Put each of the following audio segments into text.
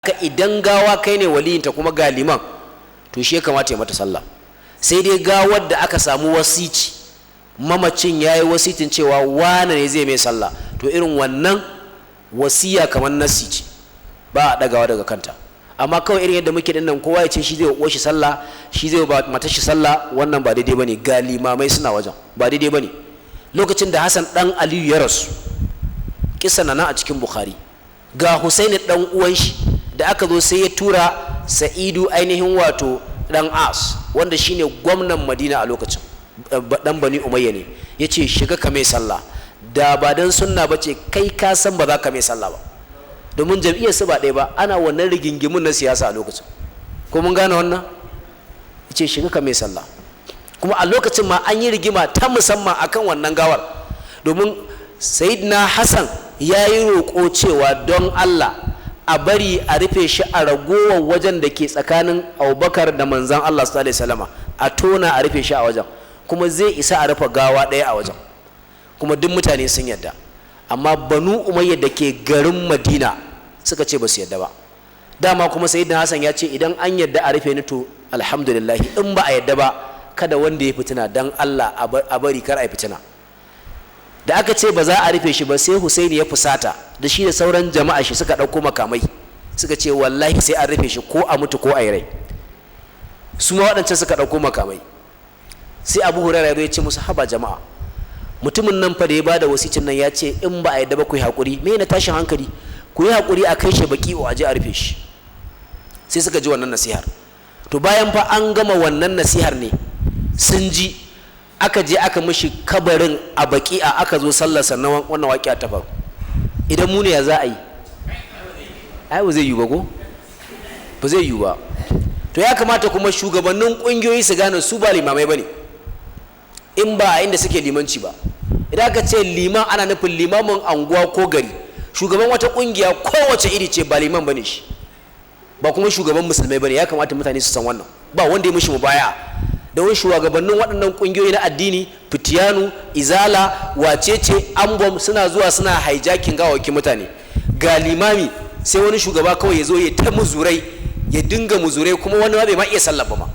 ka idan gawa kai ne waliyinta kuma ga liman to shi ya kamata ya mata sallah. Sai dai gawar da aka samu wasici mamacin yayi wasitin cewa wane ne zai mai sallah to irin wannan wasiya kamar nasi ce ba a dagawa daga kanta. Amma kawai irin yadda muke dinnan kowa ya ce shi zai wa shi sallah shi zai ba matar shi sallah wannan ba daidai bane. Ga limamai suna wajen ba daidai bane. Lokacin da Hassan dan Aliyu ya rasu kissa nan a cikin Bukhari ga Husaini dan uwan shi da aka zo sai ya tura Sa'idu ainihin wato dan As wanda shine gwamnan Madina a lokacin dan Bani Umayya ne yace shiga ka mai sallah da ba dan sunna bace kai ka san ba za ka mai sallah ba domin jam'iyyar su ba ɗaya ba ana wannan rigingimun na siyasa a lokacin ko mun gane wannan yace shiga ka mai sallah kuma a lokacin ma an yi rigima ta musamman akan wannan gawar domin Sayyidina Hassan ya yi roƙo cewa don Allah a bari a rufe shi a ragowar wajen da ke tsakanin Abubakar da manzan Allah sallallahu alaihi wasallam a tona a rufe shi a wajen kuma zai isa a rufe gawa ɗaya a wajen kuma duk mutane sun yadda. Amma Banu Umayya da ke garin Madina suka ce ba su yadda ba. Dama kuma Sayyidina Hassan ya ce idan an yadda a rufe ni to alhamdulillah, in ba a yadda ba kada wanda ya fitina dan Allah a bari kar a fitina. Da aka ce ba za a rufe shi ba sai Husaini ya fusata da shi da sauran jama'a shi suka ɗauko makamai suka ce wallahi sai an rufe shi ko a mutu ko a yi rai. Su ma waɗancan suka ɗauko makamai sai Abu Hurairah ya ce musu haba jama'a mutumin nan fa da ya bada wasicin nan ya ce in ba a yadda ba ku yi haƙuri me na tashin hankali ku yi haƙuri a kai shi baki o aje a rufe shi. Sai suka ji wannan nasihar to bayan fa an gama wannan nasihar ne sun ji aka je aka mishi kabarin a baki'a aka zo sallar sannan wannan waƙiya ta faru. Idan mu ne ya za a yi ai ba zai yi ba ko ba zai yi ba. To ya kamata kuma shugabannin ƙungiyoyi su gane su ba limamai ba ne in ba a inda suke limanci ba. Idan aka ce liman ana nufin limamin anguwa ko gari. Shugaban wata ƙungiya kowace iri ce ba liman ba ne shi ba kuma shugaban musulmai ba ne. Ya kamata mutane su san wannan ba wanda ya mishi mubaya da wani shugabannin waɗannan ƙungiyoyi na addini fitiyanu izala wacece ambom suna zuwa suna hijacking gawakin mutane ga limami sai wani shugaba kawai ya zo ya ta muzurai ya dinga muzurai kuma wani ma bai ma iya sallah ba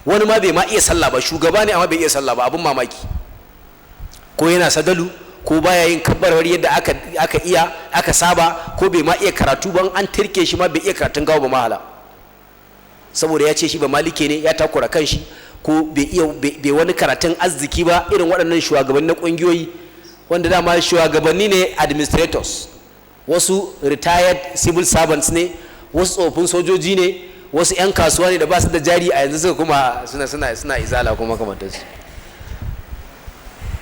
wani ma bai ma iya sallah ba shugaba ne amma bai iya sallah ba abin mamaki ko yana sadalu ko baya yin kabbarwar yadda aka saba ko bai ma iya karatu ban an tirke shi ma bai iya karatun gawa ba mahala saboda ya ce shi ba malike ne ya takura kanshi ko bai wani karatun arziki ba irin waɗannan shugabanni na ƙungiyoyi wanda dama shugabanni ne administrators wasu retired civil servants ne wasu tsofin sojoji ne wasu 'yan kasuwa ne da ba su da jari a yanzu suka kuma suna izala kuma kamantarsu.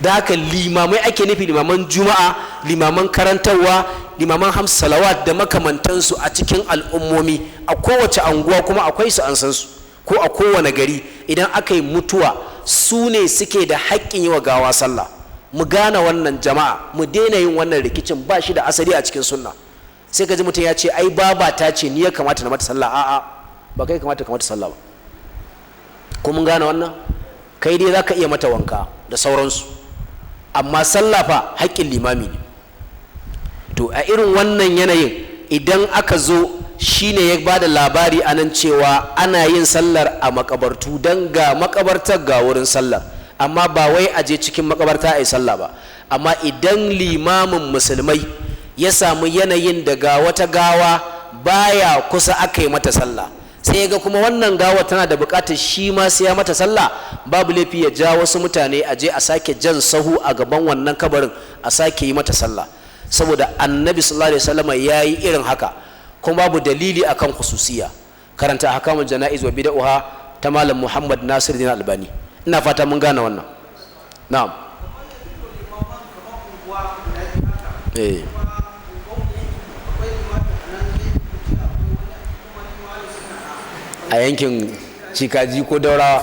Da haka limamai ake nufi limaman juma'a limaman karantarwa limaman hamsu salawat da makamantansu a cikin al'ummomi a kowace anguwa kuma akwai su an san su ko a kowane gari. Idan aka yi mutuwa su ne suke da haƙƙin yi wa gawa sallah. Mu gane wannan jama'a mu daina yin wannan rikicin ba shi da asali a cikin sunna. Sai ka ji mutum ya ce ai baba ta ce ni ya kamata na mata sallah a'a ba kai kamata ka mata sallah ba. Ko mun gane wannan kai dai za ka iya mata wanka da sauransu amma sallah fa haƙƙin limami ne. To a irin wannan yanayin idan aka zo shine ya bada labari anan cewa ana yin sallar a makabartu dan ga makabartar ga wurin sallar amma ba wai a je cikin makabarta a yi sallah ba. Amma idan limamin musulmai ya samu yanayin da ga wata gawa baya kusa aka yi mata sallah sai ga kuma wannan gawa tana da bukatar shi ma sai ya mata sallah babu laifi ya ja wasu mutane a je a sake jan sahu a gaban wannan kabarin a sake yi mata sallah saboda annabi sallallahu alaihi wasallam yayi irin haka kuma babu dalili akan khususiya. Karanta ahkamul janaiz wa bid'ah ta malam Muhammad Nasiruddin Albani. Ina fata mun gane wannan. Na'am. A yankin Cikaji ko Daurawa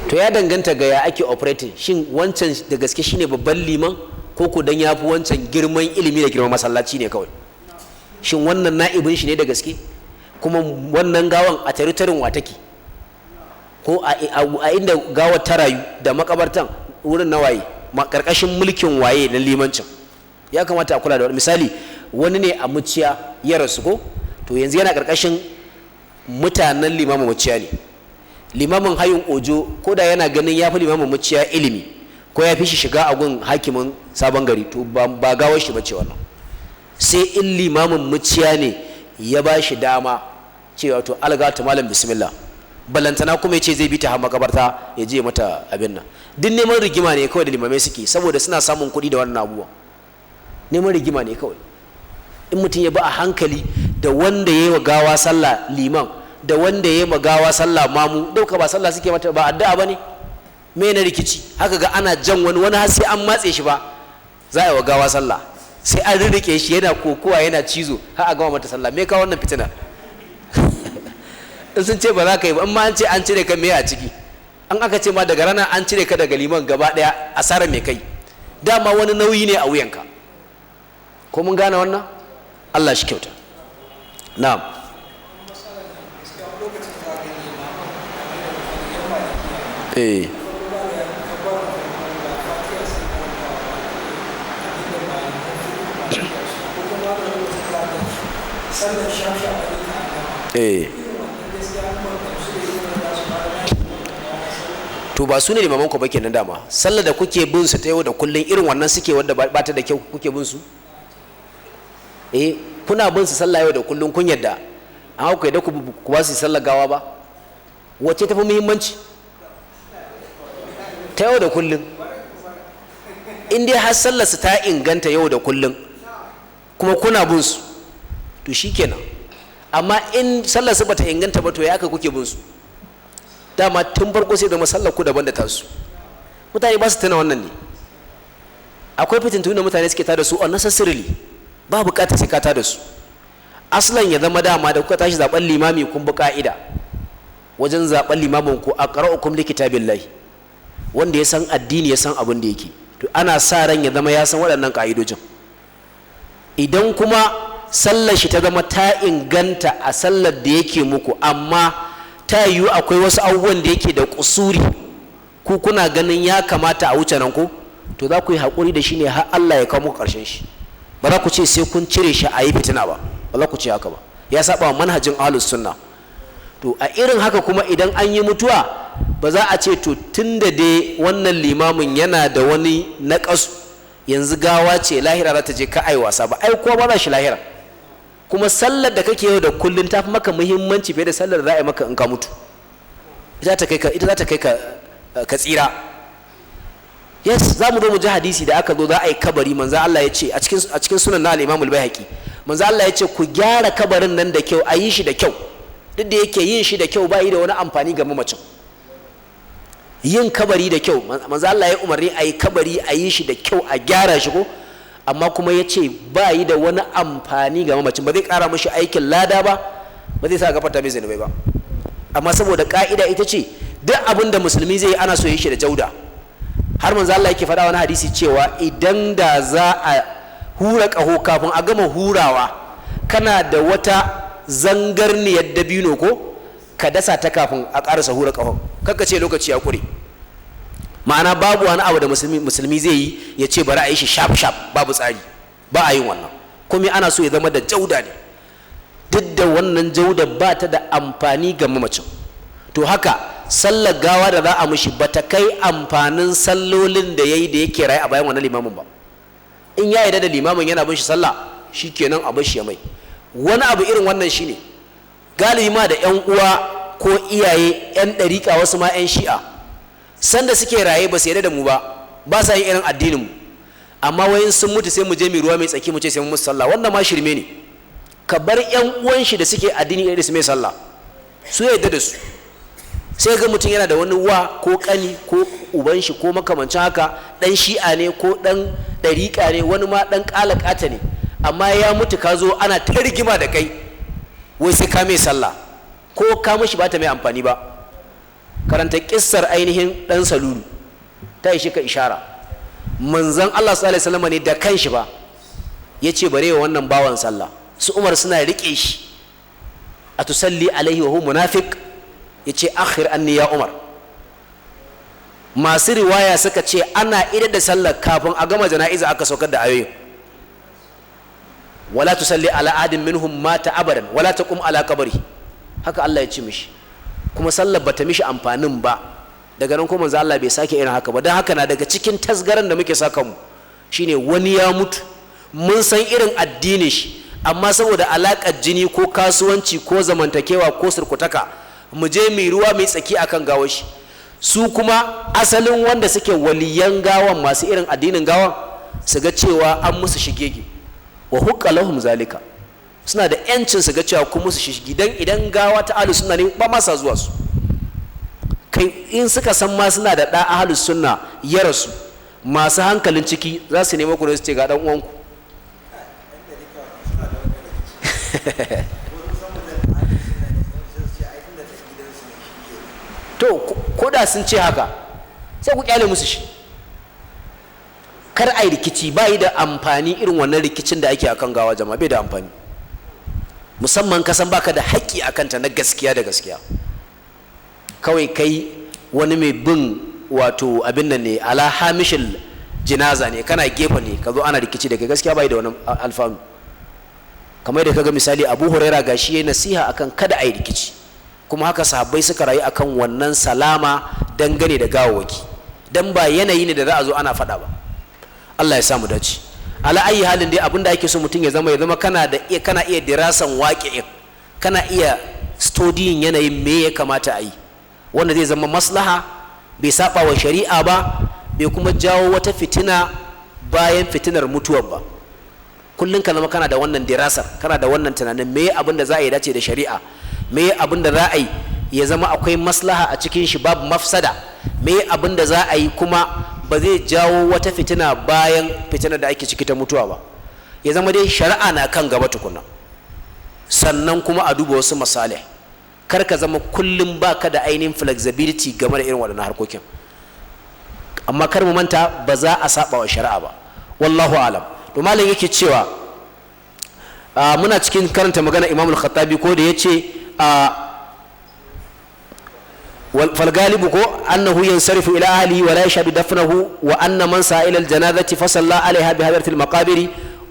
to ya danganta ga ya ake operating shin wancan da gaske shine babban liman ko ko dan yafi wancan girman ilimi da girman masallaci ne kawai. Shin wannan na'ibin shi ne da gaske kuma wannan gawan a territorin wa take ko a inda gawar ta rayu da makabartan wurin na waye karkashin mulkin waye na limancin ya kamata a kula da wani misali wani ne a muciya ya rasu ko to yanzu yana karkashin mutanen limamin muciya ne limamin hayin ojo ko da yana ganin ya fi limamin muciya ilimi ko ya fi shi shiga a gun hakimin sabon gari to ba gawar shi bace wannan sai in limamin muciya ne ya ba shi dama cewa to alga ta malam bismillah balantana kuma ya ce zai bi ta har makabarta ya je mata abin nan duk neman rigima ne kawai da limamai suke saboda suna samun kuɗi da wannan abubuwa neman rigima ne kawai in mutum ya ba a hankali da wanda ya yi wa gawa sallah liman da wanda ya yi wa gawa sallah mamu dauka ba sallah suke mata ba addu'a ba ne me na rikici haka ga ana jan wani har sai an matse shi ba za a yi wa gawa sallah sai an rirrike shi yana kokowa yana cizo har a gama mata sallah me ka wannan fitina in sun ce ba za ka yi ba amma an ce an cire ka me a ciki an aka ce ma daga rana an cire ka daga liman gaba daya asarar me kai dama wani nauyi ne a wuyanka ko mun gane wannan Allah shi kyauta na'am to ba su ne limaman ku ba kenan dama sallar da kuke bin su ta yau da kullun irin wannan suke wanda ba ta da kyau kuke bin su kuna bin su sallah yau da kullun kun yadda an hauka yadda ku ba su sallar gawa ba wacce tafi muhimmanci ta yau da kullun in dai har sallar su ta inganta yau da kullun kuma kuna bin su to shikenan amma in sallar su bata inganta ba to ya aka kuke bin su dama tun farko sai da masallar ku daban da tasu mutane ba su tuna wannan ne akwai fitintunu da mutane suke tada su unnecessarily ba bukata sai ka tada su aslan ya zama dama da kuka tashi zaben limami kun bi ka'ida wajen zaben limamin ku aqra'ukum likitabillahi wanda ya san addini ya san abin da yake to ana sa ran ya zama ya san waɗannan ka'idojin idan kuma sallar shi ta zama ta inganta a sallar da yake muku amma ta yiwu akwai wasu abubuwan da yake da kusuri ku kuna ganin ya kamata a wuce nan ko to za ku yi haƙuri da shi ne har Allah ya kawo muku ƙarshen shi ba za ku ce sai kun cire shi a yi fitina ba ba za ku ce haka ba ya saba wa manhajin ahlus sunna to a irin haka kuma idan an yi mutuwa ba za a ce to tunda dai wannan limamin yana da wani naƙasu yanzu gawa ce lahira za ta je ka ai wasa ba ai kowa ba za shi lahira kuma sallar da kake yau da kullun ta fi maka muhimmanci fiye da sallar da za a yi maka in ka mutu ita za ta kai ka tsira yes za mu zo mu ji hadisi da aka zo za a yi kabari manzo Allah ya ce a cikin sunan na al-Imam al-Baihaqi manzo Allah ya ce ku gyara kabarin nan da kyau a yi shi da kyau duk da yake yin shi da kyau ba yi da wani amfani ga mamacin yin kabari da kyau manzo Allah ya umarni a yi kabari a yi shi da kyau a gyara shi ko amma kuma ya ce ba yi da wani amfani ga mamacin ba zai kara mashi aikin lada ba ba zai sa gafarta mai zanubai ba amma saboda ka'ida ita ce duk abin da musulmi zai yi ana so yi shi da jauda har manzo Allah yake faɗa wani hadisi cewa idan da za a hura ƙaho kafin a gama hurawa kana da wata zangarniyar dabino ko ka dasa ta kafin a ƙarasa hura ƙahon kakka ce lokaci ya ƙure ma'ana babu wani abu da musulmi zai yi ya ce bari a yi shi shaf babu tsari ba a yin wannan kuma ana so ya zama da jauda ne duk da wannan jauda ba ta da amfani ga mamacin to haka sallar gawa da za a mishi ba ta kai amfanin sallolin da ya yi da yake raye a bayan wannan limamin ba in ya yarda da limamin yana bin shi sallah shi kenan a bashi ya mai wani abu irin wannan shine galibi ma da yan uwa ko iyaye yan ɗariƙa wasu ma yan shi'a sanda suke raye ba su yarda da mu ba sa yin irin addinin mu amma wayin sun mutu sai mu je mu ruwa mai tsaki mu ce sai mu musu sallah wannan ma shirme ne ka bar yan uwan shi da suke addini irin su mai sallah su yarda da su sai ga mutum yana da wani wa ko kani ko uban shi ko makamancin haka dan shi'a ne ko dan dariƙa ne wani ma dan kalakata ne amma ya mutu ka zo ana ta rigima da kai wai sai ka mai sallah ko ka mishi ba ta mai amfani ba karanta kissar ainihin dan salulu ta yi shi ka ishara manzon Allah sallallahu alaihi wasallam ne da kanshi ba yace bare wa wannan bawan sallah su Umar suna rike shi atusalli alaihi wa huwa munafiq yace akhir anni ya Umar. Masu riwaya suka ce ana idar da sallar kafin a gama jana'iza aka saukar da ayoyin wala tusalli ala ahadin minhum mata abadan wala taqum ala qabri, haka Allah ya ce mishi, kuma sallar bata mishi amfanin ba. Daga nan kuma manzo Allah bai sake irin haka ba. Dan haka na daga cikin tasgaran da muke saka mu shine wani ya mutu mun san irin addinin shi amma saboda alaƙar jini ko kasuwanci ko zamantakewa ko surkutaka mu je mai ruwa mai tsaki akan gawar shi. Su kuma asalin wanda suke waliyan gawan masu irin addinin gawan su ga cewa an musu shigege wa hukka lahum zalika, suna da yancin su ga cewa kun musu shigi, dan idan gawa ta ahlus sunna ne ba ma sa zuwa su. Kai in suka san ma suna da da ahlus sunna ya rasu, masu hankalin ciki za su nemi ku su ce ga dan uwanku. To ko da sun ce haka sai ku kyale musu shi, kar ai rikici, ba yi da amfani irin wannan rikicin da ake akan gawa jama'a, bai da amfani, musamman ka san baka da haƙƙi akan ta na gaskiya da gaskiya. Kawai kai wani mai bin wato abin nan ne ala hamishil jinaza ne, kana gefe ne ka zo ana rikici da kai, gaskiya bai da wani alfanu. Kamar da kaga misali Abu Huraira gashi yayin nasiha akan kada ai rikici, kuma haka sahabbai suka rayu akan wannan salama dangane da gawawaki, dan ba yanayi ne da za a zo ana faɗa ba. Allah ya samu dace. Ala ayi halin dai abinda ake so mutum ya zama kana iya dirasan waqi'in, kana iya studying yanayin me ya kamata a yi wanda zai zama maslaha, bai saba wa shari'a ba, bai kuma jawo wata fitina bayan fitinar mutuwar ba. Kullum ka zama kana da wannan dirasar, kana da wannan tunanin me abin da za a yi dace da shari'a, me abin da za a yi ya zama akwai maslaha a cikin shi babu mafsada, me abin da za a yi kuma ba zai jawo wata fitina bayan fitinar da ake ciki ta mutuwa ba. Ya zama dai shari'a na kan gaba tukuna, sannan kuma a duba wasu masalih. Kar ka zama kullum baka da ainihin flexibility game da irin waɗannan harkokin, amma kar mu manta ba za a saba wa shari'a ba. Wallahu alam. To malam yake cewa muna cikin karanta magana Imam al-Khattabi ko da yace fal galibu ko annahu yansarifu ila ahlihi wa la yashhadu dafnahu wa anna man sa'ila al-janazati fa salla alaiha bi hadratil maqabiri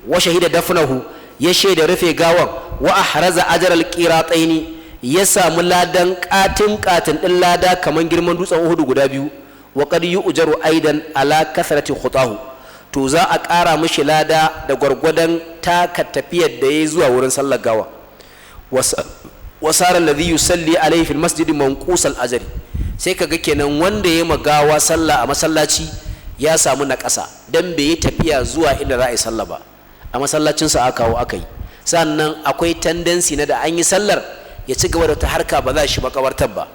wa shahida dafnahu, ya shaida rufe gawan wa ahraza ajra al-qirataini, ya samu ladan katin din lada kaman girman dutsen Uhud guda biyu. Wa qad yu'jaru aidan ala kathrati khutahu, to za a ƙara mishi lada da gwargwadon taka tafiyar da ya zuwa wurin sallar gawa. Wasara alladhi yusalli alayhi fil masjid manqus al ajri, sai kaga kenan wanda ya magawa sallah a masallaci ya samu naƙasa dan bai yi tafiya zuwa inda za a yi sallah ba, a masallacin sa aka kawo aka yi. Sannan akwai tendency na da an yi sallar ya ci gaba da ta harka ba za shi makabartar ba,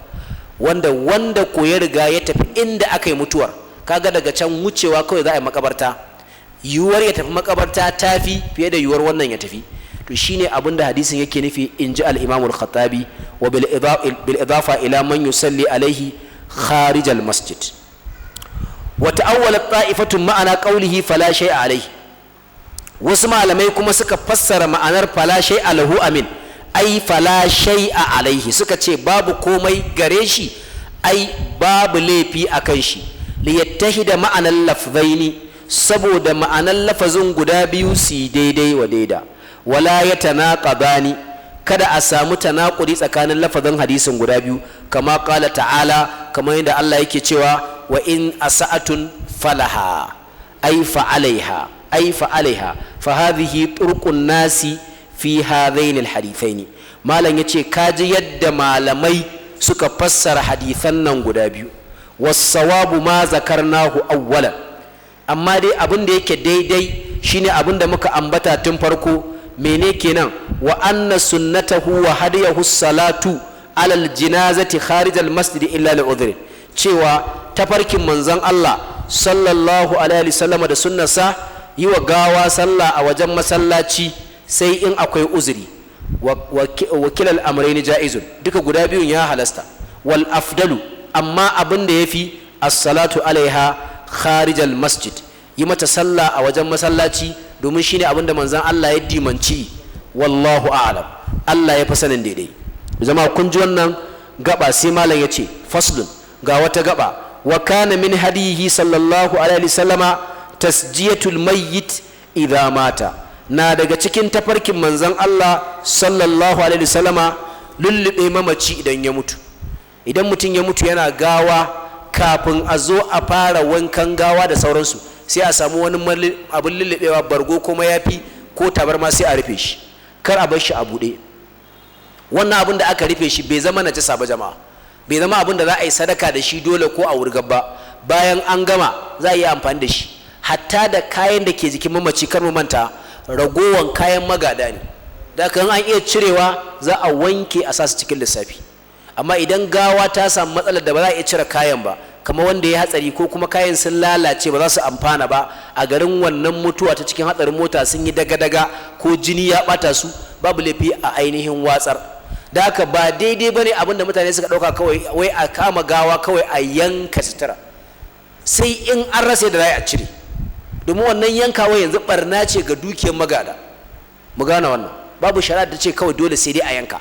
wanda ko ya riga ya tafi inda aka yi mutuwar, kaga daga can wucewa kawai za a yi makabarta, yiwuwar ya tafi makabarta tafi fiye da yiwuwar wannan ya tafi. To shine abin da hadisin yake nufi, in ji al-Imam al-Khattabi, wa bil idafa ila man yusalli alaihi kharij al-masjid. Wa ta'awwalat ta'ifatun ma'ana qawlihi fala shay'a alaihi, wasu malamai kuma suka fassara ma'anar fala shay'a lahu amin, ai fala shay'a alaihi, suka ce babu komai gare shi, ai babu laifi akan shi, liyattahida ma'anar lafzaini, saboda ma'anar lafazin guda biyu su daidai wa daida. Wala ya tanaqabani, kada a samu tanaqudi tsakanin lafazin hadisin guda biyu, kama qala ta'ala, kamar yadda Allah yake cewa wa in asa'atun falaha ay fa alaiha fa hadhihi turqun nasi fi hadaini alhadithaini. Malam yace kaji yadda malamai suka fassara hadisan nan guda biyu. Was-sawabu ma zakarnahu awwalan, amma dai abin da yake daidai shine abin da muka ambata tun farko. Mene kenan? Wa anna sunnatahu wa hadiyahu salatu alal jinazati kharij al masjid illa li udhrin, cewa tafarkin manzon Allah sallallahu alaihi wasallam da sunnarsa yi wa gawa sallah a wajen masallaci sai in akwai uzuri. wa kilal amrayn jaizun, duka guda biyun ya halasta. Wal afdalu, amma abin da yafi as-salatu alaiha kharij al masjid, yi mata sallah a wajen masallaci, domin shine abin da manzon Allah ya dimanci. Wallahu a'lam, Allah ya fi sanin daidai. Jama'a kun ji wannan gaba sai malam yace faslun ga wata gaba wa kana min hadihi sallallahu alaihi wasallama tasjiyatul mayyit idha mata na daga cikin tafarkin manzon Allah sallallahu alaihi wasallama lullube mamaci idan ya mutu. Idan mutum ya mutu yana gawa, kafin a zo a fara wankan gawa da sauransu sai a samu wani abin lullubewa, bargo ko mayafi ko tabarma sai a rufe shi, kar a bar shi a buɗe. Wannan abin da aka rufe shi bai zama najasa ba jama'a, bai zama abin da za a yi sadaka da shi dole ko a wurgar ba. Bayan an gama za a yi amfani da shi. Hatta da kayan da ke jikin mamaci kar mu manta ragowan kayan magada ne, da kan an iya cirewa za a wanke a sa su cikin lissafi. Amma idan gawa ta samu matsalar da ba za a iya cire kayan ba, kamar wanda ya hatsari ko kuma kayan sun lalace ba za su amfana ba, a garin wannan mutuwa ta cikin hatsarin mota sun yi daga-daga ko jini ya bata su, babu laifi a ainihin watsar. Da haka ba daidai ba ne abinda mutane suka ɗauka kawai wai a kama gawa kawai a yanka sutura, sai in an rasa da za a cire, domin wannan yankawa yanzu barna ce ga dukiyar magada. Mu gane wannan, babu shari'a da ce kawai dole sai dai a yanka.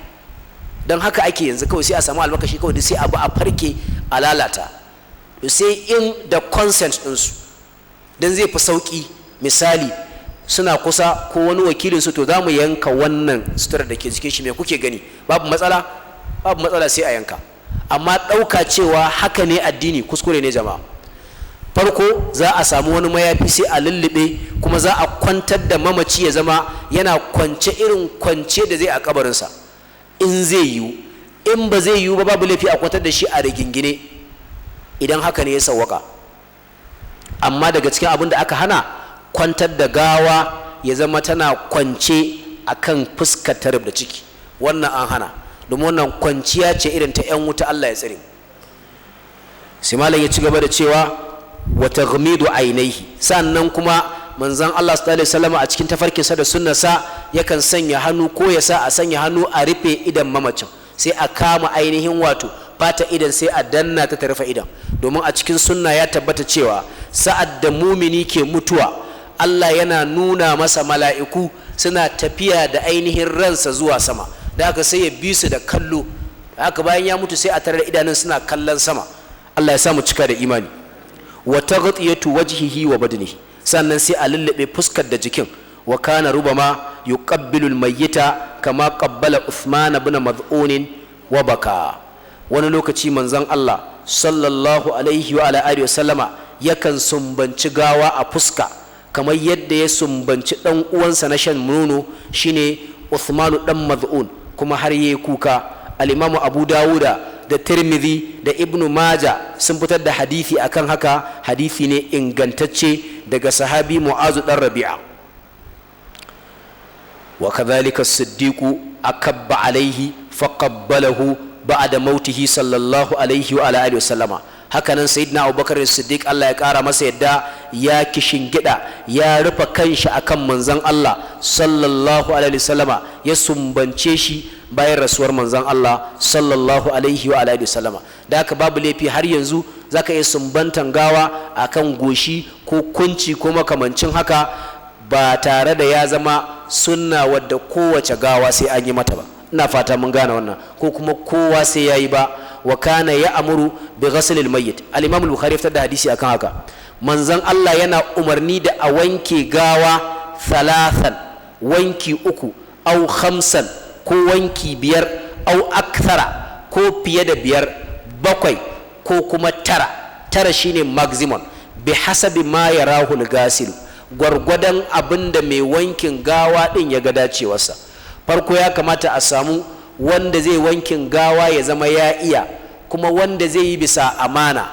Don haka ake yanzu kawai sai a samu almakashi kawai da sai abu a farke a lalata, sai in da consent ɗinsu don zai fi sauƙi. Misali suna kusa ko wani wakilinsu, to za mu yanka wannan suturar da ke jikin shi, me kuke gani, babu matsala sai a yanka. Amma ɗauka cewa haka ne addini, kuskure ne jama'a. Farko za a samu wani mayafi sai a lullube, kuma za a kwantar da mamaci ya zama yana kwance irin kwance da zai a kabarinsa in zai yiwu. In ba zai yiwu ba babu laifi a kwantar da shi a rigingine idan haka ne ya sawwaka. Amma daga cikin abin da aka hana, kwantar da gawa ya zama tana kwance akan fuskar ta da ciki, wannan an hana, domin wannan kwanciya ce irin ta 'yan wuta, Allah ya tsare. Sai malam ya ci gaba da cewa wa taghmidu ainihi, sannan kuma manzon Allah sallallahu alaihi wasallam a cikin tafarkinsa da sunnarsa yakan sanya hannu ko ya sa a sanya hannu a rufe idan mamacin, sai a kama ainihin wato fata idan sai a danna ta rufe idan, domin a cikin sunna ya tabbata cewa sa'ad da mumini ke mutuwa Allah yana nuna masa mala'iku suna tafiya da ainihin ransa zuwa sama, da haka sai ya bi su da kallo, haka bayan ya mutu sai a tarar idanun suna kallon sama. Allah ya sa mu cika da imani. wa taghtiyatu wajhihi wa badnihi, sannan sai a lullube fuskar da jikin. wa kana rubama yuqabbilu al-mayyita kama qabbala Uthman ibn Mad'un wa baka. wani lokaci manzon Allah sallallahu alaihi wa alihi wasallama yakan sumbanci gawa a fuska kamar yadda ya sumbanci dan uwansa na shan nono shine Uthman dan Mad'un, kuma har yayi kuka. al-Imam Abu Dawuda da Tirmidhi da Ibn Majah sun fitar da hadisi akan haka, hadisi ne ingantacce daga sahabi Mu'azu dan Rabi'a. wa kadhalika as-Siddiq akabba alaihi faqabbalahu ba'da mautihi sallallahu alaihi wa alihi wasallama. hakanan sayyidina Abubakar as-Siddiq Allah ya kara masa yadda ya kishingida ya rufe kanshi akan manzon Allah sallallahu alaihi wasallama, ya sumbance shi bayan rasuwar manzon Allah sallallahu alaihi wa alihi wasallama. da haka babu laifi har yanzu zaka iya sumbantan gawa akan goshi ko kunci ko makamancin haka, ba tare da ya zama sunna wadda kowace gawa sai an yi mata ba. ina fata mun gane wannan, ko kuma kowa sai yayi ba. wa kana ya'muru bi ghasl al-mayyit, al-Imam al-Bukhari fitar da hadisi akan haka. manzon Allah yana umarni da a wanke gawa thalathan, wanki uku, au khamsan ko wanki biyar, au akthara ko fiye da biyar, bakwai ko kuma tara shine maximum, bi hasabi ma yarahu al-ghasil, gwargwadon abinda mai wankin gawa din ya ga dacewarsa. farko ya kamata a samu wanda zai wankin gawa ya zama ya iya, kuma wanda zai yi bisa amana.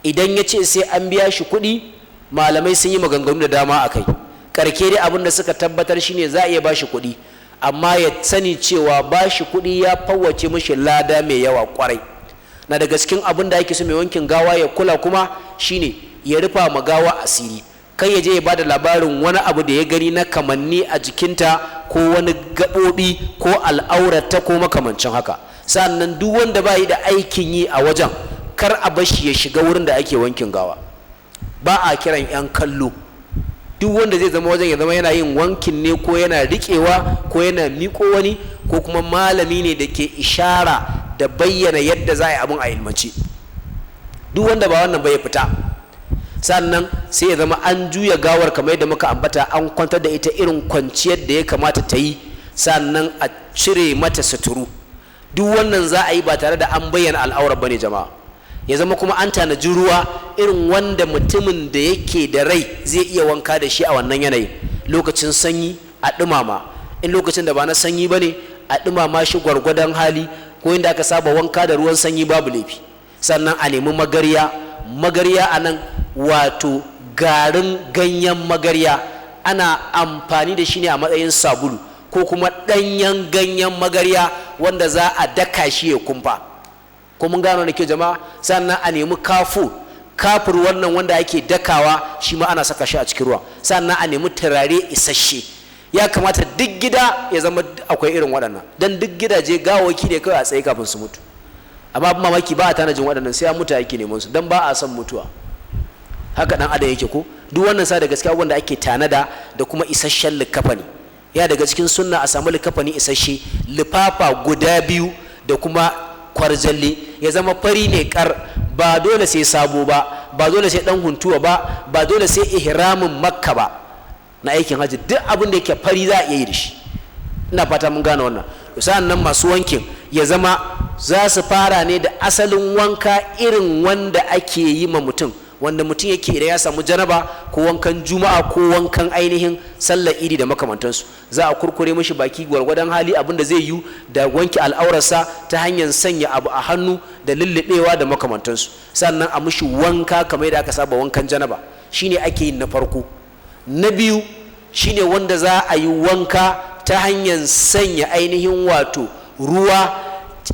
idan ya ce sai an biya shi kuɗi, malamai sun yi maganganu da dama a kai. karke dai abin da suka tabbatar shine za a iya ba shi kuɗi, amma ya sani cewa ba shi kuɗi ya fawwace mishi lada mai yawa kwarai. na daga cikin abin da ake so mai wankin gawa ya kula kuma shine ya rufa ma gawa asiri, kai ya je ya bada labarin wani abu da ya gani na kamanni a jikinta ko wani gaɓoɓi ko al'aurata ko makamancin haka. sannan duk wanda ba yi da aikin yi a wajen, kar a bashi ya shiga wurin da ake wankin gawa. ba a kiran 'yan kallo. duk wanda zai zama wajen ya zama yana yin wankin ne ko yana riƙewa ko yana miƙo wani, ko kuma malami ne da ke ishara da bayyana yadda za a yi abin a ilmanci. Duk wanda ba wannan ba ya fita. Sannan sai ya zama an juya gawar kamar yadda muka ambata, an kwantar da ita irin kwanciyar da ya kamata ta yi, sannan a cire mata suturu. Duk wannan za a yi ba tare da an bayyana al'aurar bane jama'a. Ya zama kuma an tanaji ruwa irin wanda mutumin da yake da rai zai iya wanka da shi a wannan yanayin. Lokacin sanyi a ɗumama, in lokacin da ba na sanyi bane a ɗumama shi gwargwadon hali, ko inda aka saba wanka da ruwan sanyi babu laifi. Sannan a nemi magarya. Magarya a nan wato garin ganyen magarya, ana amfani da shi ne a matsayin sabulu, ko kuma ɗanyen ganyen magarya wanda za a daka shi ya kumfa. Ko mun gano da ke jama'a? Sannan a nemi kafur wannan wanda ake dakawa, shi ma ana saka shi a cikin ruwa. Sannan a nemi turare isasshe. Ya kamata duk gida ya zama akwai irin waɗannan, don duk gidaje gawaki ne kawai a tsaye kafin su mutu. Amma abin mamaki ba a tanajin waɗannan, sai an mutu ake neman su, don ba a son mutuwa. Haka ɗan adam yake ko? Duk wannan sa da gaskiya wanda ake tanada da kuma isasshen likafani. Ya daga cikin sunna a samu likafani isasshe, lifafa guda 2 da kuma kwarjalle, ya zama fari ne kar, ba dole sai sabo ba, ba dole sai dan huntuwa ba, ba dole sai ihramin makka ba na aikin hajji. Duk abin da yake fari za a iya yi da shi. Ina fata mun gane wannan. Sa'an nan masu wankin ya zama za su fara ne da asalin wanka irin wanda ake yi ma mutum, wanda mutum yake idan ya samu janaba, ko wankan juma'a, ko wankan ainihin sallar idi da makamantansu. Za a kurkure mishi baki gwargwadon hali abin da zai yi, da wanke al'aurarsa ta hanyar sanya abu a hannu da lullubewa da makamantansu. Sannan a mishi wanka kamar yadda aka saba wankan janaba, shine ake yin na farko. Na biyu shine wanda za a yi wanka ta hanyar sanya ainihin wato ruwa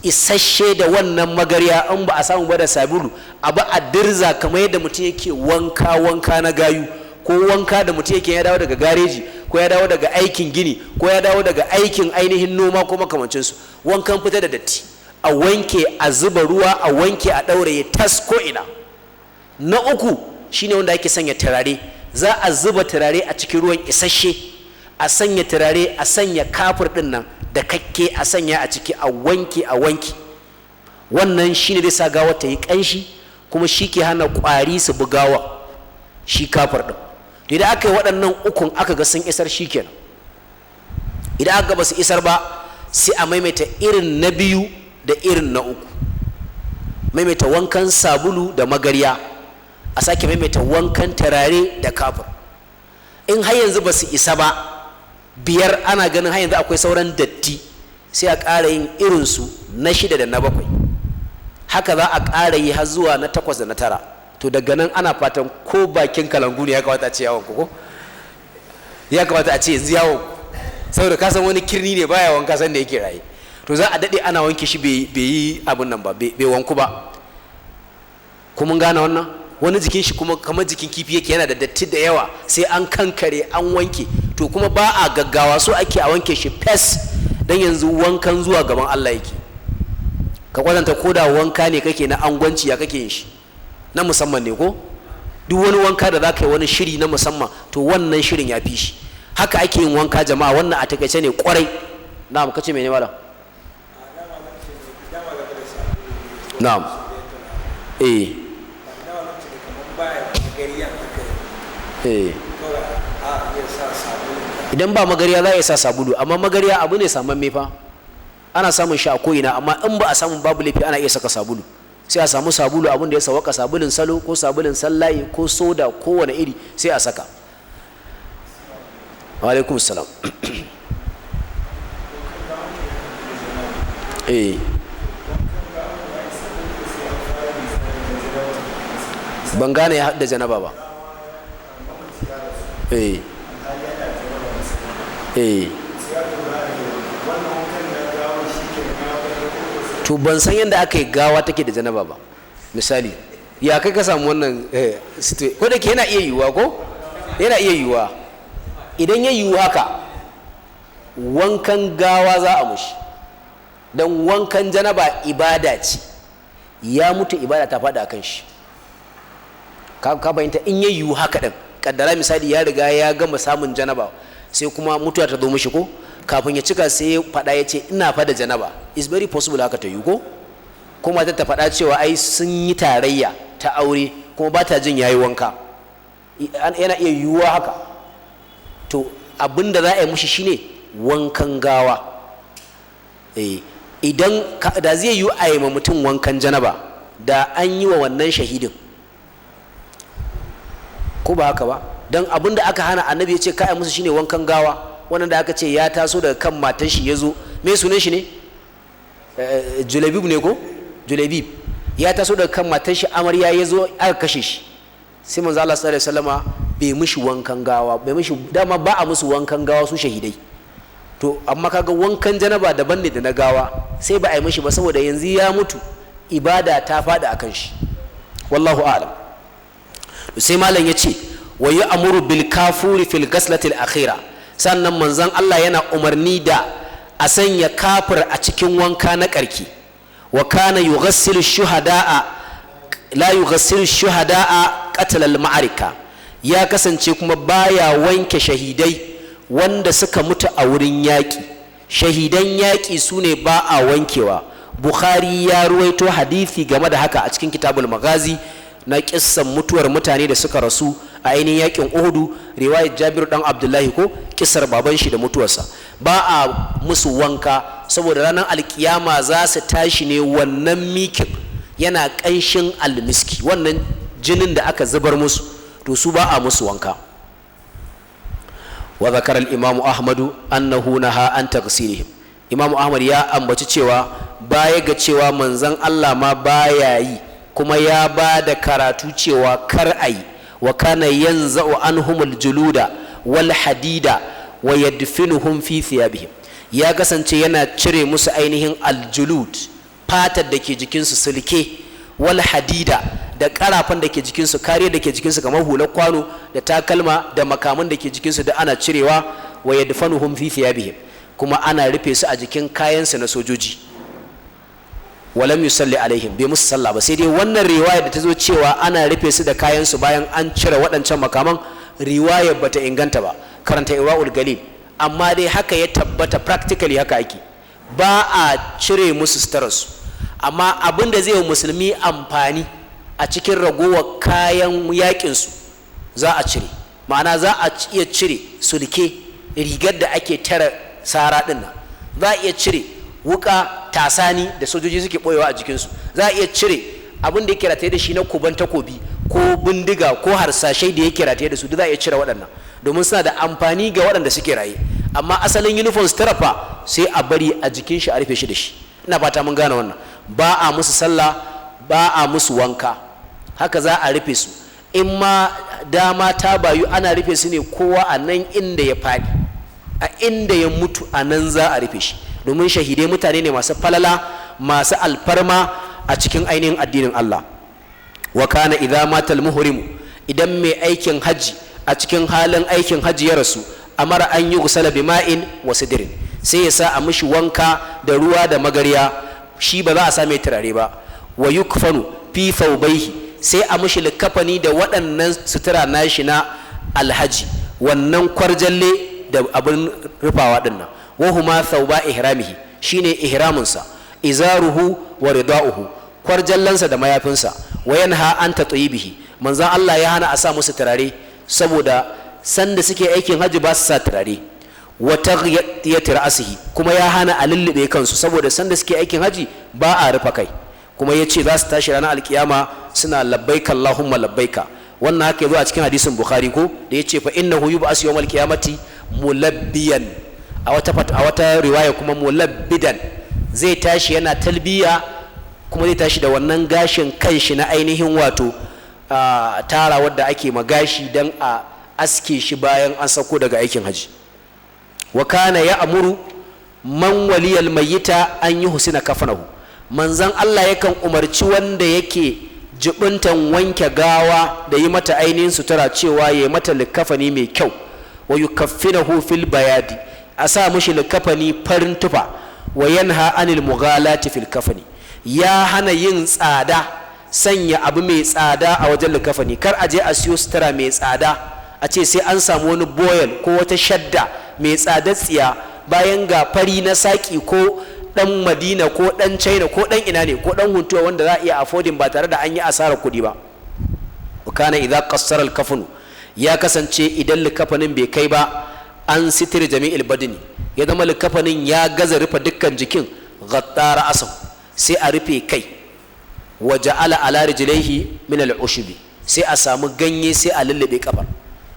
isasshe da wannan magarya, in ba a samu ba da sabulu, abu a dirza kamar yadda mutum yake wanka na gayu, ko wanka da mutum yake ya dawo daga gareji, ko ya dawo daga aikin gini, ko ya dawo daga aikin ainihin noma ko makamancinsu. Wankan fita da datti, a wanke, a zuba ruwa, a wanke, a ɗauraye tas ko ina. Na uku shine wanda ake sanya turare. Za a zuba turare a cikin ruwan isasshe, a sanya turare, a sanya kafur ɗin nan da kakke, a sanya a ciki, a wanke. Wannan shine zai sa gawa ta yi ƙanshi, kuma shi ke hana ƙwari su bugawa, shi kafur ɗin. To idan aka yi waɗannan ukun aka ga sun isar, shi kenan. Idan aka ga ba su isar ba, sai a maimaita irin na 2 da irin na 3. Maimaita wankan sabulu da magarya, a sake maimaita wankan turare da kafur. In har yanzu ba su isa ba, 5 ana ganin har yanzu akwai sauran datti, sai a ƙara yin irinsu na 6 da na 7. Haka za a ƙara yi har zuwa na 8 da na 9. To daga nan ana fatan ko bakin kalangu ne ya kamata a ce yawon ko ya kamata a ce yanzu yawon, saboda kasan wani kirni ne baya wanka san da yake raye. To za a daɗe ana wanke shi bai yi abin nan ba, bai wanku ba. Kuma mun gane wannan? Wani jikin shi kuma kamar jikin kifi yake, yana da datti da yawa, sai an kankare an wanke. To kuma ba a gaggawa, so ake a wanke shi fes, dan yanzu wankan zuwa gaban Allah yake. Ka kwatanta koda wanka ne kake na angwanci, ya kake yin shi na musamman ne ko? Duk wani wanka da za ka yi wani shiri na musamman, to wannan shirin ya fi shi. Haka ake yin wanka jama'a, wannan a takaice ne kwarai. Na'am, kace mene malam? Na'am. Idan ba magariya za a iya sa sabulu, amma magariya abu ne samamme fa, ana samun shi a ko'ina, amma in ba a samun babu laifi ana iya saka sabulu. Sai a samu sabulu, abin da ya sawaka, sabulun salo ko sabulun sallaye ko soda ko wani iri, sai a saka. Wa alaikum salam. Ban gane ya haɗa janaba ba. To ban san yadda aka yi gawa take da janaba ba. Misali, ya kai ka samu wannan ko da ke yana iya yiwuwa ko? Yana iya yiwuwa. Idan ya yiwu haka, wankan gawa za a mushi. Don wankan janaba ibada ce. Ya mutu, ibada ta faɗa a kan shi. Ka bayanta in ya yiwu haka ɗin. Kaddara misali ya riga ya gama samun janaba, sai kuma mutuwa ta zo mishi ko? Kafin ya cika sai ya faɗa ya ce ina fa da janaba. It's very possible haka ta yi ko? ko mata ta faɗa cewa ai sun yi tarayya ta aure kuma ba ta jin yayi wanka, yana iya yiwuwa haka. To abin da za a yi mushi shine wankan gawa. Idan da zai yi a yi ma mutum wankan janaba da an yi wa wannan shahidin, ko ba haka ba? Don abin da aka hana annabi ya ce ka musu shine wankan gawa. Wannan da aka ce ya taso daga kan matan shi ya zo, me sunan shi ne? Julebib ne ko? Julebib ya taso daga kan matan shi amarya ya zo aka kashe shi, sai manzo Allah sallallahu alaihi wasallama bai mishi wankan gawa, bai mishi, dama ba a musu wankan gawa su shahidai. To amma kaga wankan janaba daban ne da na gawa, sai ba a yi mishi ba saboda yanzu ya mutu, ibada ta faɗi akan shi, wallahu a'lam. Sai malam ya ce wa ya'muru bil kafuri fil ghaslatil akhira, sannan manzon Allah yana umarni da a sanya kafir a cikin wanka na ƙarki. Wa kana yughassilu shuhada'a la yughassilu shuhada'a qatl al ma'arika, ya kasance kuma baya wanke shahidai wanda suka mutu a wurin yaƙi. Shahidan yaƙi su ne ba a wankewa. Bukhari ya ruwaito hadisi game da haka a cikin kitabul magazi na kissan mutuwar mutane da suka rasu a ainihin yaƙin Uhudu, riwayar Jabir dan Abdullahi ko kissar baban shi da mutuwarsa. Ba a musu wanka saboda ranar alkiyama za su tashi ne wannan mikin yana ƙanshin almiski, wannan jinin da aka zubar musu, to su ba a musu wanka. Wa zakara al-imamu ahmadu annahu naha an taghsilihim, imamu ahmad ya ambaci cewa baya ga cewa manzon Allah ma baya yi, kuma ya ba da karatu cewa kar a yi. Wa kana yanza'u anhumul juluda wal hadida wa yadfinuhum fi thiyabihim, ya kasance yana cire musu ainihin aljulud, fatar da ke jikinsu, sulke, wal hadida da karafan da ke jikinsu, kariya da ke jikinsu kamar hular kwano da takalma da makaman da ke jikinsu da ana cirewa. Wa yadfanuhum fi thiyabihim, kuma ana rufe su a jikin kayansu na sojoji. Walam yusalli alaihim, bai musu sallah ba. Sai dai wannan riwaya da ta zo cewa ana rufe su da kayansu bayan an cire waɗancan makaman, riwaya bata inganta ba, karanta Irwaul Galil. Amma dai haka ya tabbata, practically haka ake, ba a cire musu sutararsu. Amma abin da zai yi musulmi amfani a cikin ragowar kayan yaƙinsu za a cire. Ma'ana za a iya cire sulke, rigar da ake tara sara ɗin nan, za a iya cire wuka, tasani da sojoji suke ɓoyewa a jikinsu, za a iya cire abin da yake rataye da shi na kuban takobi ko bindiga ko harsashai da yake rataye da su, duk za a iya cire waɗannan domin suna da amfani ga waɗanda suke raye. Amma asalin uniform tarafa sai a bari a jikin shi a rufe shi da shi. Ina fata mun gane wannan. Ba a musu sallah, ba a musu wanka, haka za a rufe su. In ma dama ta bayu ana rufe su ne kowa a nan inda ya faɗi, a inda ya mutu a nan za a rufe shi, domin shahidai mutane ne masu falala, masu alfarma a cikin ainihin addinin Allah. Wa kana idza mata al-muhrimu, idan mai aikin haji a cikin halin aikin haji ya rasu, amara an yi gusala bima'in wa sidrin, sai ya sa a mishi wanka da ruwa da magarya, shi ba za a sa mai turare ba. Wa yukfanu fi thawbayhi, sai a mishi likafani da waɗannan sutura nashi na alhaji, wannan kwarjalle da abin rufawa dinnan. Wa huma thawba ihramihi, shine ihraminsa, izaruhu wa ridauhu, kwarjallansa da mayafinsa. Wa yanha an tatyibihi, manzon Allah ya hana a sa musu turare saboda sanda suke aikin haji ba su sa turare. Wa taghyiyati ra'sihi, kuma ya hana a lullube kansu saboda sanda suke aikin haji ba a rufa kai. Kuma yace za su tashi ranar alkiyama suna labbaika Allahumma labbaika. Wannan haka yazo a cikin hadisin Bukhari ko da yace fa innahu yub'asu yawmal qiyamati mulabbiyan, a wata riwaya kuma mulabbidan, zai tashi yana talbiya kuma zai tashi da wannan gashin kanshi na ainihin wato tara wadda ake magashi dan a aske shi bayan an sako daga aikin haji. Wa kana ya'muru man waliyal mayyita an yi husina kafanahu, manzon Allah yakan umarci wanda yake jibintan wanke gawa da yi mata ainihin sutura cewa ya mata likafani mai kyau. Wa yukaffinahu fil bayadi, a sa mushi likafani farin tufa. Wa yanha anil mughalati fil kafani, ya hana yin tsada, sanya abu mai tsada a wajen likafani. Kar a je a siyo sutura mai tsada a ce sai an samu wani boyel ko wata shadda mai tsada tsiya bayan ga fari na saki ko dan Madina ko dan China ko dan ina ne ko dan Huntuwa wanda za a iya affording ba tare da an yi asarar kuɗi ba. Kana idza qassara al-kafnu, ya kasance idan likafanin bai kai ba an sitir jami'il badini, ya zama likafanin ya gaza rufe dukkan jikin, ghattara asam, sai a rufe kai, wa ja'ala ala rijlaihi min al-ushbi, sai a samu ganye sai a lullube kafar.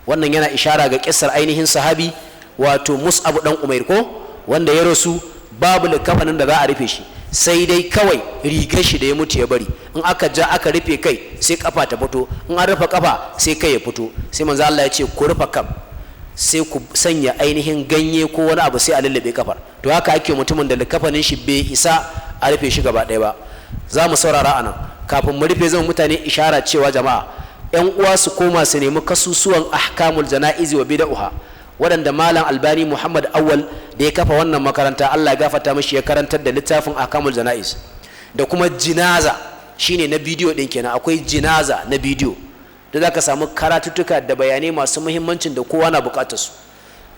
Wannan yana ishara ga kissar ainihin sahabi wato Mus'ab dan Umair ko wanda ya rasu babu likafanin da za a rufe shi, sai dai kawai rigar shi da ya mutu ya bari. In aka ja aka rufe kai sai kafa ta fito, in an rufe kafa sai kai ya fito. Sai manzo Allah ya ce ku rufe kam, sai ku sanya ainihin ganye ko wani abu sai a lullube kafar. To haka ake mutumin da likafanin shi bai isa a rufe shi gaba ɗaya ba. Za mu saurara anan kafin mu rufe zan mutane ishara cewa jama'a yan uwa su koma su nemi kasusuwan ahkamul jana'izi wa bid'ah waɗanda malam Albani Muhammad Awwal da ya kafa wannan makaranta Allah ya gafarta mishi ya karantar da littafin ahkamul jana'iz, da kuma jinaza shine na bidiyo din kenan, akwai jinaza na bidiyo da zaka samu karatuttuka da bayanai masu muhimmancin da kowa na bukatar su.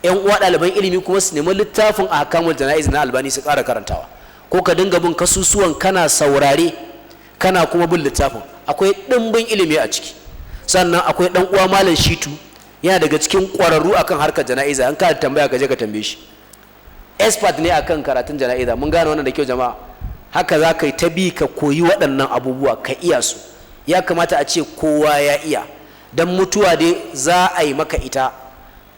Yan uwa ɗaliban ilimi kuma su nemi littafin ahkamul jana'iz na Albani su ƙara karantawa, ko ka dinga bin kasusuwan kana saurare kana kuma bin littafin, akwai ɗimbin ilimi a ciki. Sannan akwai ɗan uwa malam Shitu, yana daga cikin ƙwararru akan harkar jana'iza, an ka tambaya ka je ka tambaye shi, expert ne akan karatun jana'iza. Mun gane wannan da kyau jama'a. Haka za ka yi ta bi ka koyi waɗannan abubuwa ka iya su, ya kamata a ce kowa ya iya, don mutuwa dai za a yi maka ita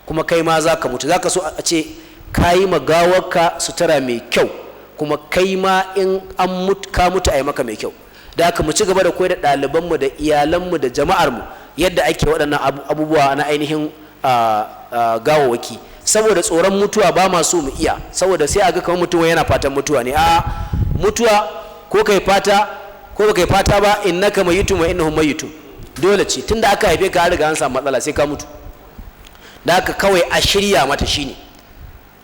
kuma kai ma za ka mutu. Za ka so a ce ka yi magawarka sutura mai kyau, kuma kai ma in an mutu ka mutu a yi maka mai kyau. Da haka mu ci gaba da koyar da ɗalibanmu da iyalanmu da jama'armu yadda ake waɗannan abubuwa na ainihin gawawaki, saboda tsoron mutuwa ba ma so mu iya, saboda sai a ga kamar mutum yana fatan mutuwa ne. A mutuwa ko kai fata ko ba kai fata ba, innaka mayyitun wa innahum mayyitun, dole ce tunda aka haife ka riga an samu matsala sai ka mutu. Da haka kawai a shirya mata, shine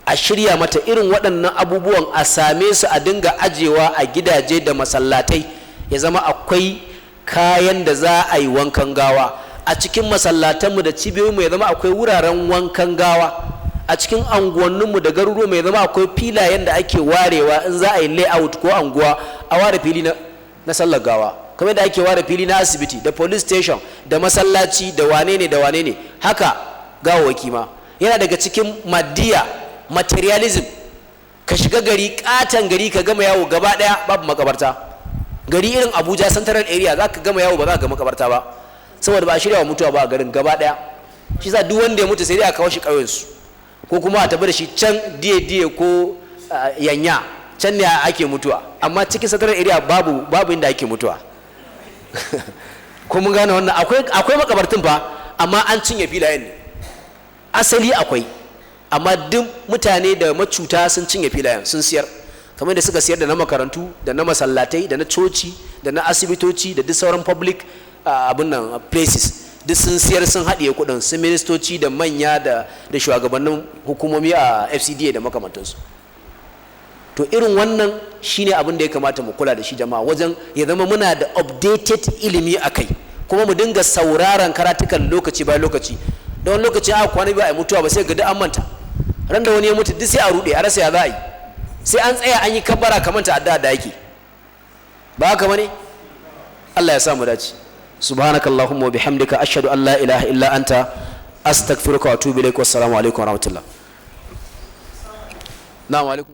a shirya mata irin waɗannan abubuwan, a same su a dinga ajewa a gidaje da masallatai, ya zama akwai kayan da za a yi wankan gawa a cikin masallatanmu da cibiyoyinmu, ya zama akwai wuraren wankan gawa a cikin anguwanninmu da garuruwanmu, ya zama akwai filayen da ake warewa in za a yi layout ko anguwa a ware fili na sallar gawa, kamar da ake ware fili na asibiti da police station da masallaci da wane ne da wane ne. Haka gawawaki ma yana daga cikin maddiya, materialism. Ka shiga gari, katon gari, ka gama yawo gaba daya babu makabarta. Gari irin Abuja Central Area za ka gama yawo ba za ka ga makabarta ba, saboda ba a shirya wa mutuwa ba a garin gaba daya. Shi sa duk wanda ya mutu sai dai a kawo shi ƙauyensu, ko kuma a tafi da shi can diye ko yanya, can ne ake mutuwa. Amma cikin Central Area babu inda ake mutuwa. Ko mun gane wannan? Akwai makabartun fa, amma an cinye filayen ne. Asali akwai, amma duk mutane da macuta sun cinye filayen sun siyar, kamar da suka siyar da na makarantu da na masallatai da na coci da na asibitoci da duk sauran public abin nan places, duk sun siyar sun haɗiye kuɗin, sun ministoci da manya da shugabannin hukumomi a FCDA da makamantansu. To irin wannan shine abin da ya kamata mu kula da shi jama'a, wajen ya zama muna da updated ilimi akai, kuma mu dinga sauraron karatukan lokaci bayan lokaci. Da wani lokaci aka kwana biyu a mutuwa ba sai ga duk an manta, ran da wani ya mutu duk sai a rude a rasa ya za a yi, sai an tsaya an yi kabbara kamar ta addu'a da yake, ba haka bane? Allah ya samu dace. subhanakallahumma wa bihamdika ashhadu an la ilaha illa anta astaghfiruka wa atubu ilaik. Wassalamu alaikum wa rahmatullah. Na'am, wa alaikum.